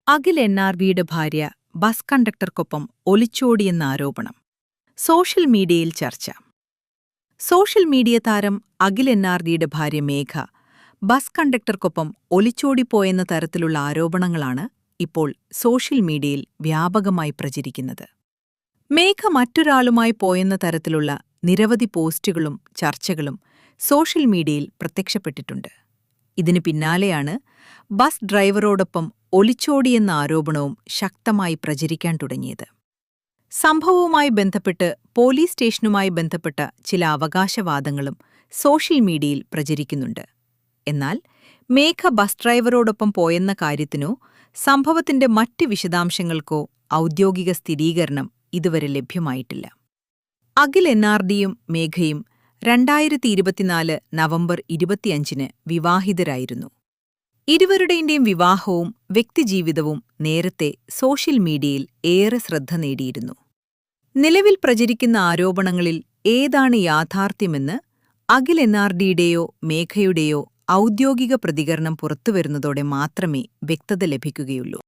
അഖിൽ എൻ.ആർ.ബിയുടെ ഭാര്യ ബസ് കണ്ടക്ടർക്കൊപ്പം ഒളിച്ചോടിയെന്ന ആരോപണം. സോഷ്യൽ മീഡിയയിൽ ചർച്ച. സോഷ്യൽ മീഡിയ താരം അഖിൽ എൻ.ആർ.ബിയുടെ ഭാര്യ മേഘ ബസ് കണ്ടക്ടർക്കൊപ്പം ഒളിച്ചോടിപ്പോയെന്ന തരത്തിലുള്ള ആരോപണങ്ങളാണ് ഇപ്പോൾ സോഷ്യൽ മീഡിയയിൽ വ്യാപകമായി പ്രചരിക്കുന്നത്. മേഘ മറ്റൊരാളുമായി പോയെന്ന തരത്തിലുള്ള നിരവധി പോസ്റ്റുകളും ചർച്ചകളും സോഷ്യൽ മീഡിയയിൽ പ്രത്യക്ഷപ്പെട്ടിട്ടുണ്ട്. ഇതിനു പിന്നാലെയാണ് ബസ് ഡ്രൈവറോടൊപ്പം ഒളിച്ചോടിയെന്ന ആരോപണവും ശക്തമായി പ്രചരിക്കാൻ തുടങ്ങിയത്. സംഭവവുമായി ബന്ധപ്പെട്ട് പോലീസ് സ്റ്റേഷനുമായി ബന്ധപ്പെട്ട ചില അവകാശവാദങ്ങളും സോഷ്യൽ മീഡിയയിൽ പ്രചരിക്കുന്നുണ്ട്. എന്നാൽ മേഘ ബസ് ഡ്രൈവറോടൊപ്പം പോയെന്ന കാര്യത്തിനോ സംഭവത്തിന്റെ മറ്റ് വിശദാംശങ്ങൾക്കോ ഔദ്യോഗിക സ്ഥിരീകരണം ഇതുവരെ ലഭ്യമായിട്ടില്ല. അഖിൽ എൻ.ആർ.ഡിയും മേഘയും 2024 നവംബർ 25 വിവാഹിതരായിരുന്നു. ഇരുവരുടെയും വിവാഹവും വ്യക്തിജീവിതവും നേരത്തെ സോഷ്യൽ മീഡിയയിൽ ഏറെ ശ്രദ്ധ നേടിയിരുന്നു. നിലവിൽ പ്രചരിക്കുന്ന ആരോപണങ്ങളിൽ ഏതാണ് യാഥാർത്ഥ്യമെന്ന് അഖിൽ എൻ.ആർ.ഡിയുടെയോ മേഘയുടെയോ ഔദ്യോഗിക പ്രതികരണം പുറത്തുവരുന്നതോടെ മാത്രമേ വ്യക്തത ലഭിക്കുകയുള്ളൂ.